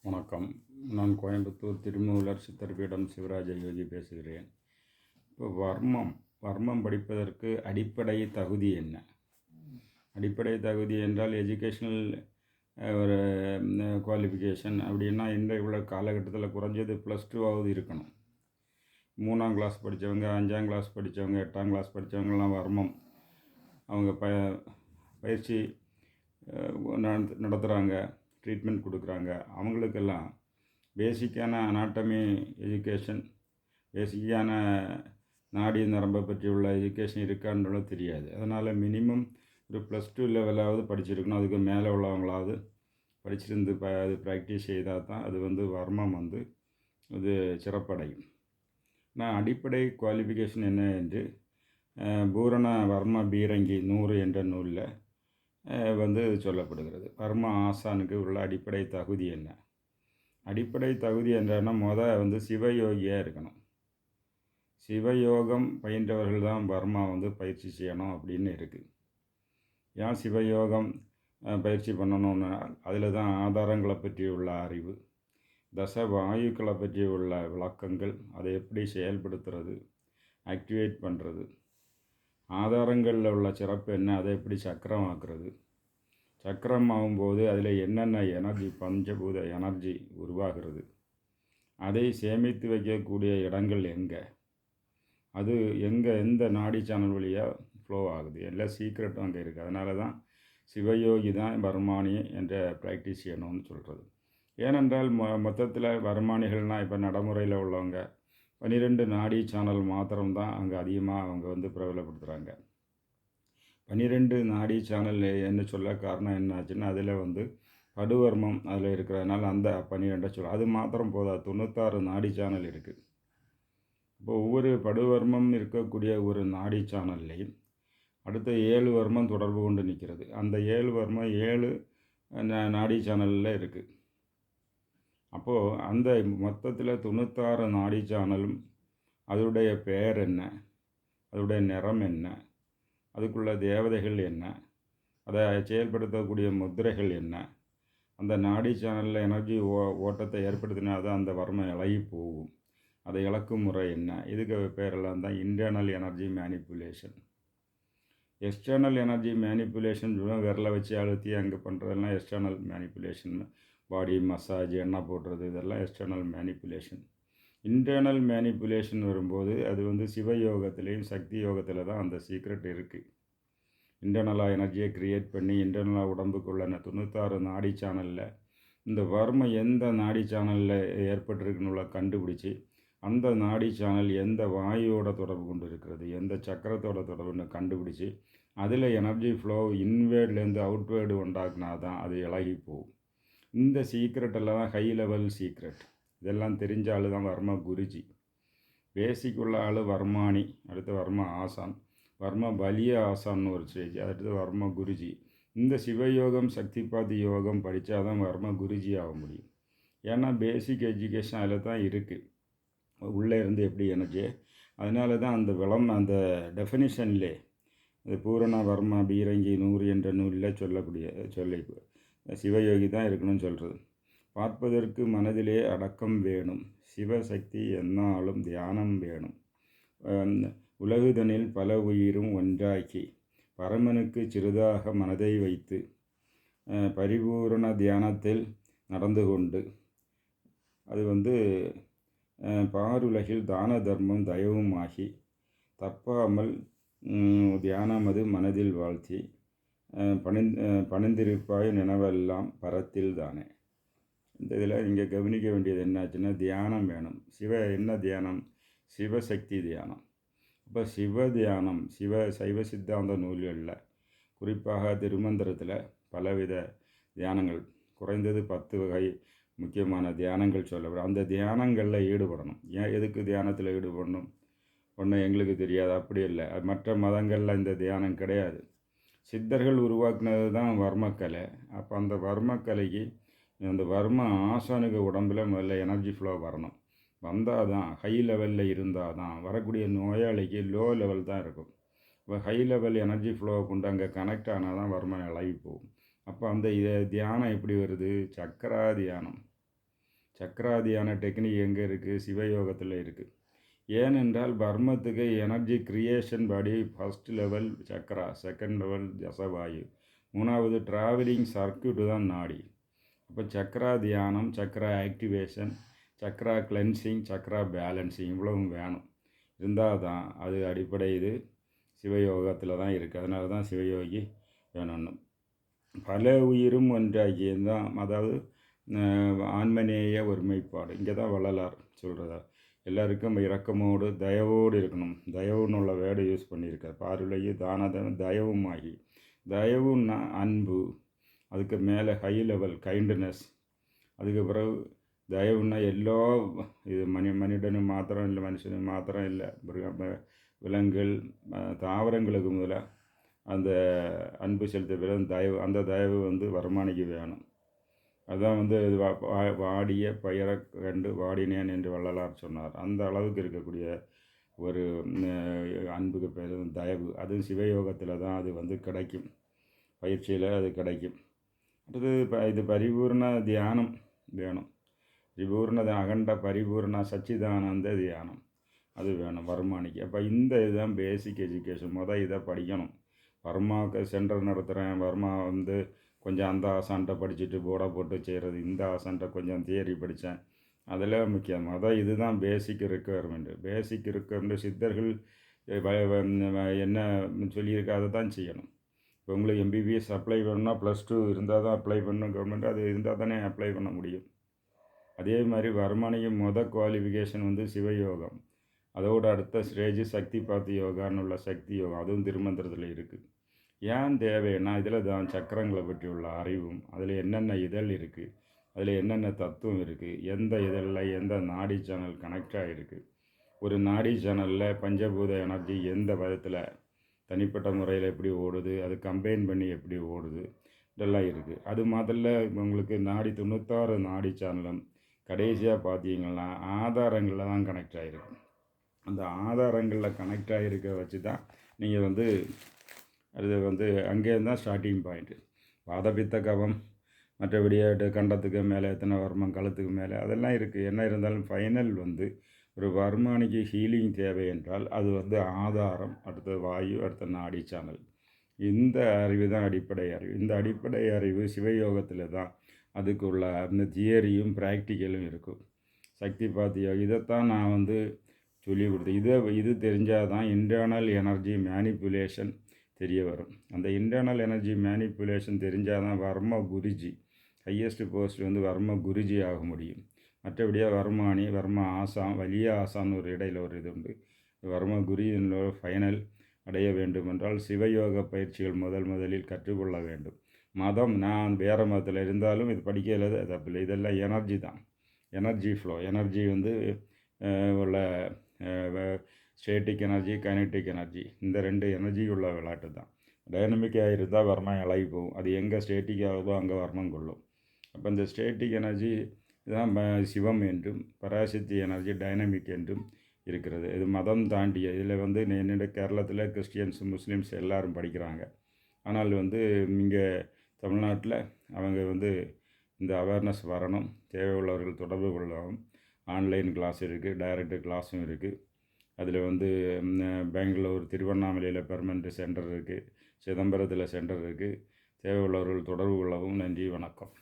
வணக்கம். நான் கோயம்புத்தூர் திருமூலர் சித்தர்பீடம் சிவராஜ யோகி பேசுகிறேன். இப்போ வர்மம் படிப்பதற்கு அடிப்படை தகுதி என்ன? அடிப்படை தகுதி என்றால் எஜுகேஷ்னல் ஒரு குவாலிஃபிகேஷன் அப்படின்னா இன்றைய உள்ள காலகட்டத்தில் குறைஞ்சது +2 இருக்கணும். 3ஆம் கிளாஸ் படித்தவங்க, 5ஆம் கிளாஸ் படித்தவங்க, 8ஆம் கிளாஸ் படித்தவங்கலாம் வர்மம் அவங்க பயிற்சி நடத்துகிறாங்க, ட்ரீட்மெண்ட் கொடுக்குறாங்க. அவங்களுக்கெல்லாம் பேசிக்கான அனாட்டமி எஜுகேஷன், பேசிக்கான நாடி நரம்பை பற்றி உள்ள எஜுகேஷன் இருக்கான்னு தெரியாது. அதனால் மினிமம் ஒரு +2 லெவலாவது படிச்சிருக்கணும். அதுக்கு மேலே உள்ளவங்களாவது படிச்சிருந்து அது ப்ராக்டிஸ் செய்தால் தான் அது வர்மம் அது சிறப்படையும். நான் அடிப்படை குவாலிஃபிகேஷன் என்ன என்று பூரண வர்ம பீரங்கி 100 என்ற நூலில் சொல்லப்படுகிறது. வர்ம ஆசானுக்கு உள்ள அடிப்படை தகுதி என்ன? அடிப்படை தகுதி என்றால் சிவயோகியாக இருக்கணும். சிவயோகம் பயின்றவர்கள் தான் வர்மா பயிற்சி செய்யணும் அப்படின்னு இருக்குது. ஏன் சிவயோகம் பயிற்சி பண்ணணும்னா அதில் தான் ஆதாரங்களை பற்றி உள்ள அறிவு, தச வாயுக்களை பற்றி உள்ள விளக்கங்கள், அதை எப்படி செயல்படுத்துறது, ஆக்டிவேட் பண்ணுறது, ஆதாரங்களில் உள்ள சிறப்பு என்ன, அதை எப்படி சக்கரமாக்குறது, சக்கரம் ஆகும்போது அதில் என்னென்ன எனர்ஜி, பஞ்சபூத எனர்ஜி உருவாகிறது, அதை சேமித்து வைக்கக்கூடிய இடங்கள் எங்கே, அது எந்த நாடி சேனல் வழியாக ஃப்ளோ ஆகுது, எல்லாம் சீக்ரெட்டும் அங்கே இருக்குது. அதனால தான் சிவயோகி தான் வர்மானி என்ற ப்ராக்டிஸ் செய்யணும்னு சொல்கிறது. ஏனென்றால் மொத்தத்தில் வர்மானிகள்னால் இப்போ நடைமுறையில் உள்ளவங்க 12 நாடி சேனல் மாத்திரம்தான் அங்கே அதிகமாக அவங்க பிரபலப்படுத்துகிறாங்க. 12 நாடி சேனல் என்ன சொல்ல காரணம் என்னாச்சுன்னா அதில் படுவர்மம் அதில் இருக்கிறதுனால அந்த 12 சொல்ல அது மாத்திரம் போதாது. 96 நாடி சேனல் இருக்குது. இப்போ ஒவ்வொரு படுவர்மம் இருக்கக்கூடிய ஒரு நாடி சேனல்லையும் அடுத்த 7 வர்மம் தொடர்பு கொண்டு நிற்கிறது. அந்த 7 வர்மம் 7 நாடி சேனலில் இருக்குது. அப்போது அந்த மொத்தத்தில் 96 நாடி சேனலும் அதனுடைய பெயர் என்ன, அதனுடைய நிறம் என்ன, அதுக்குள்ள தேவதைகள் என்ன, அதை செயல்படுத்தக்கூடிய முத்திரைகள் என்ன, அந்த நாடி சேனலில் எனர்ஜி ஓட்டத்தை ஏற்படுத்தினா தான் அந்த வர்மம் இலகி போகும், அதை இழக்கும் முறை என்ன, இதுக்கு பேரெல்லாம் தான் internal energy manipulation. External energy manipulation விரலை வச்சு அழுத்தி அங்கே பண்ணுறதெல்லாம் எக்ஸ்டர்னல் மேனிப்புலேஷன். பாடி மசாஜ், எண்ணெய் போடுறது, இதெல்லாம் எக்ஸ்டர்னல் மேனிப்புலேஷன். இன்டர்னல் மேனிப்புலேஷன் வரும்போது அது சிவயோகத்திலையும் சக்தி யோகத்தில் தான் அந்த சீக்ரெட் இருக்குது. இன்டர்னலாக எனர்ஜியை க்ரியேட் பண்ணி இன்டர்னலாக உடம்புக்குள்ள 96 நாடி சேனலில் இந்த வர்மம் எந்த நாடி சேனலில் ஏற்பட்டிருக்குன்னு கண்டுபிடிச்சி அந்த நாடி சேனல் எந்த வாயுவோட தொடர்பு கொண்டு இருக்கிறது, எந்த சக்கரத்தோட தொடர்புன்னு கண்டுபிடிச்சி அதில் எனர்ஜி ஃப்ளோ இன்வேர்ட்லேருந்து அவுட்வேர்டு உண்டாக்குனா தான் அது இலகி போகும். இந்த சீக்ரெட்டெல்லாம் ஹை லெவல் சீக்ரெட். இதெல்லாம் தெரிஞ்ச ஆள் தான் வர்ம குருஜி. பேசிக் உள்ள ஆள் வர்மானி, அடுத்து வர்ம ஆசான், வர்ம பலிய ஆசான்னு ஒரு ஸ்டேஜ், அடுத்து வர்ம குருஜி. இந்த சிவயோகம் சக்திபாதி யோகம் படித்தா தான் வர்ம குருஜி ஆக முடியும். ஏன்னா பேசிக் எஜுகேஷன் அதில் தான் இருக்குது, உள்ளே இருந்து எப்படி எனர்ஜி. அதனால தான் அந்த டெஃபினிஷன்லே அது பூரண வர்ம பீரங்கி 100 என்ற நூலில் சொல்லி சிவயோகி தான் இருக்கணும்னு சொல்கிறது. பார்ப்பதற்கு மனதிலே அடக்கம் வேணும், சிவசக்தி எந்நாளும் தியானம் வேணும், உலகுதனில் பல உயிரும் ஒன்றாக்கி பரமனுக்கு சிறிதாக மனதை வைத்து பரிபூரண தியானத்தில் நடந்து கொண்டு அது பாருலகில் தான தர்மம் தயவும் ஆகி தப்பாமல் தியானமது மனதில் வாழ்த்தி பணிந்திருப்பாய் நினைவெல்லாம் பரத்தில் தானே. இந்த இதில் இங்கே கவனிக்க வேண்டியது என்னாச்சுன்னா தியானம் வேணும். என்ன தியானம்? சிவசக்தி தியானம். இப்போ சிவ தியானம் சைவ சித்தாந்த நூல்களில் குறிப்பாக திருமந்திரத்தில் பலவித தியானங்கள், குறைந்தது 10 வகை முக்கியமான தியானங்கள் சொல்லப்படும். அந்த தியானங்களில் ஈடுபடணும். ஏன் எதுக்கு தியானத்தில் ஈடுபடணும்? ஒன்றும் எங்களுக்கு தெரியாது, அப்படி இல்லை. மற்ற மதங்களில் இந்த தியானம் கிடையாது. சித்தர்கள் உருவாக்குனது தான் வர்மக்கலை. அப்போ அந்த வர்மக்கலைக்கு அந்த வர்ம ஆசானுக்கு உடம்பில் முதல்ல எனர்ஜி ஃப்ளோ வரணும். வந்தால் தான், ஹை லெவலில் இருந்தால் தான், வரக்கூடிய நோயாளிக்கு லோ லெவல் தான் இருக்கும். இப்போ ஹை லெவல் எனர்ஜி ஃப்ளோவை கொண்டு அங்கே கனெக்ட் ஆனால் தான் வர்மம் இலகி போகும். அப்போ அந்த தியானம் எப்படி வருது? சக்கரா தியானம். சக்கராதியான டெக்னிக் எங்கே இருக்குது? சிவயோகத்தில் இருக்குது. ஏனென்றால் பர்மத்துக்கு எனர்ஜி கிரியேஷன் படி ஃபஸ்ட் லெவல் சக்கரா, செகண்ட் லெவல் ஜசவாயு, மூணாவது ட்ராவலிங் சர்க்கியூட்டு தான் நாடி. அப்போ சக்கரா தியானம், சக்கரா ஆக்டிவேஷன், சக்கரா கிளென்சிங், சக்கரா பேலன்சிங் இவ்வளவும் வேணும். இருந்தால் தான் அது அடிப்படை. இது சிவயோகத்தில் தான் இருக்குது. அதனால தான் சிவயோகி வேணும்னு. பல உயிரும் ஒன்றாகியதான், அதாவது ஆன்மநேய ஒருமைப்பாடு. இங்கே தான் வள்ளலார் சொல்கிறதா, எல்லாருக்கும் இரக்கமோடு தயவோடு இருக்கணும். தயவுன்னு உள்ள வேர்டு யூஸ் பண்ணியிருக்கார். பார்வையை தானதம் தயவும் ஆகி, தயவுன்னா அன்பு, அதுக்கு மேலே ஹை லெவல் கைண்ட்னஸ், அதுக்கு பிறகு தயவுன்னா எல்லா இது மனிதனு மாத்திரம் இல்லை, மனுஷனு மாத்திரம் இல்லை, விலங்குகள் தாவரங்களுக்கு முதல்ல அந்த அன்பு செலுத்த பிறகு தயவு, அந்த தயவு வந்து வர்மானிக்கு வேணும். அதுதான் வந்து இது வாடிய பயிரை கண்டு வாடினேன் என்று வள்ளலார் சொன்னார். அந்த அளவுக்கு இருக்கக்கூடிய ஒரு அன்புக்கு பேர் தயவு. அதுவும் சிவயோகத்தில் தான் அது வந்து கிடைக்கும், பயிற்சியில் அது கிடைக்கும். அடுத்தது இது பரிபூர்ண தியானம் வேணும். பரிபூர்ண அகண்ட பரிபூர்ண சச்சிதானந்த தியானம் அது வேணும் வர்மானிக்கு. அப்போ இந்த இதுதான் பேசிக் எஜுகேஷன். இதை படிக்கணும். வர்மாவுக்கு சென்டர் நடத்துகிறேன், வர்மா வந்து கொஞ்சம் அந்த ஆசான்ட்ட படிச்சுட்டு போர்டை போட்டு செய்கிறது, இந்த ஆசான்ட்ட கொஞ்சம் தியரி படித்தேன், அதெல்லாம் முக்கியம். இதுதான் பேசிக் ரெக்குயர்மெண்ட்டு. பேசிக் ரெக்குயர்மெண்ட்டு சித்தர்கள் என்ன சொல்லியிருக்க அதை தான் செய்யணும். இப்போ உங்களுக்கு எம்பிபிஎஸ் அப்ளை பண்ணணும்னா +2 இருந்தால் தான் அப்ளை பண்ணணும் கவர்மெண்ட். அது இருந்தால் தானே அப்ளை பண்ண முடியும். அதே மாதிரி வர்மானிக்கு குவாலிஃபிகேஷன் வந்து சிவயோகம். அதோட அடுத்த ஸ்டேஜ் சக்தி பாத்தி யோகான்னு உள்ள சக்தி யோகம், அதுவும் திருமந்திரத்தில் இருக்குது. ஏன் தேவைன்னா இதில் தான் சக்கரங்களை பற்றி உள்ள அறிவும், அதில் என்னென்ன இதழ் இருக்குது, அதில் என்னென்ன தத்துவம் இருக்குது, எந்த இதழில் எந்த நாடி சேனல் கனெக்ட் ஆகிருக்கு, ஒரு நாடி சேனலில் பஞ்சபூத எனர்ஜி எந்த விதத்தில் தனிப்பட்ட முறையில் எப்படி ஓடுது, அது கம்பைன் பண்ணி எப்படி ஓடுது, இதெல்லாம் இருக்குது. அது முதல்ல உங்களுக்கு நாடி 96 நாடி சேனலும் கடைசியாக பார்த்தீங்கன்னா ஆதாரங்களில் தான் கனெக்ட் ஆகிருக்கு. அந்த ஆதாரங்களில் கனெக்ட் ஆகிருக்க வச்சு தான் நீங்கள் வந்து அது வந்து அங்கேருந்து தான் ஸ்டார்டிங் பாயிண்ட்டு. வாதபித்த கவம், மற்றபடி கண்டத்துக்கு மேலே எத்தனை வர்மம், கழுத்துக்கு மேலே அதெல்லாம் இருக்குது. என்ன இருந்தாலும் ஃபைனல் வந்து ஒரு வர்மானிக்கு ஹீலிங் தேவை என்றால் அது வந்து ஆதாரம், அடுத்த வாயு, அடுத்த நாடி சேனல். இந்த அறிவு தான் அடிப்படை அறிவு. இந்த அடிப்படை அறிவு சிவயோகத்தில் தான் அதுக்குள்ள அந்த தியரியும் ப்ராக்டிக்கலும் இருக்கும். சக்தி பாத்தியோ இதைத்தான் நான் வந்து சொல்லி கொடுத்தேன். இது தெரிஞ்சால் தான் இன்டர்னல் எனர்ஜி மேனிப்புலேஷன் தெரிய வரும். அந்த இன்டர்னல் எனர்ஜி மேனிப்புலேஷன் தெரிஞ்சால் தான் வர்ம குருஜி, ஹையஸ்ட் போஸ்ட் வந்து வர்ம குருஜி ஆக முடியும். மற்றபடியாக வர்மானி, வர்ம ஆசான், வலிய ஆசான்னு ஒரு இடையில் ஒரு இது உண்டு. வர்ம குருஜினோட ஃபைனல் அடைய வேண்டுமென்றால் சிவயோக பயிற்சிகள் முதலில் கற்றுக்கொள்ள வேண்டும். மதம், நான் வேறு மதத்தில் இருந்தாலும் இது படிக்கிறது தப்பில்லை. இதெல்லாம் எனர்ஜி தான், எனர்ஜி ஃப்ளோ. எனர்ஜி வந்து உள்ள ஸ்டேட்டிக் எனர்ஜி, கைனட்டிக் எனர்ஜி, இந்த 2 எனர்ஜி உள்ள விளையாட்டு தான். டைனமிக்காக இருந்தால் வர்மம் இழகி போகும். அது எங்கே ஸ்டேட்டிக் ஆகுதோ அங்கே வர்மம் கொள்ளும். அப்போ இந்த ஸ்டேட்டிக் எனர்ஜி தான் சிவம் என்றும், பராசக்தி எனர்ஜி டைனமிக் என்றும் இருக்கிறது. இது மதம் தாண்டிய. இதில் வந்து என்னோட கேரளத்தில் கிறிஸ்டியன்ஸ், முஸ்லீம்ஸ் எல்லோரும் படிக்கிறாங்க. ஆனால் வந்து இங்கே தமிழ்நாட்டில் அவங்க வந்து இந்த அவேர்னஸ் வரணும். தேவை உள்ளவர்கள் தொடர்பு கொள்ளவும். ஆன்லைன் கிளாஸ் இருக்குது, டைரக்ட் கிளாஸும் இருக்குது. அதில் வந்து பெங்களூர், திருவண்ணாமலையில் பெர்மனண்ட் சென்டர் இருக்குது, சிதம்பரத்தில் சென்டர் இருக்குது. தேவை உள்ளவர்கள் தொடர்பு கொள்ளவும். நன்றி, வணக்கம்.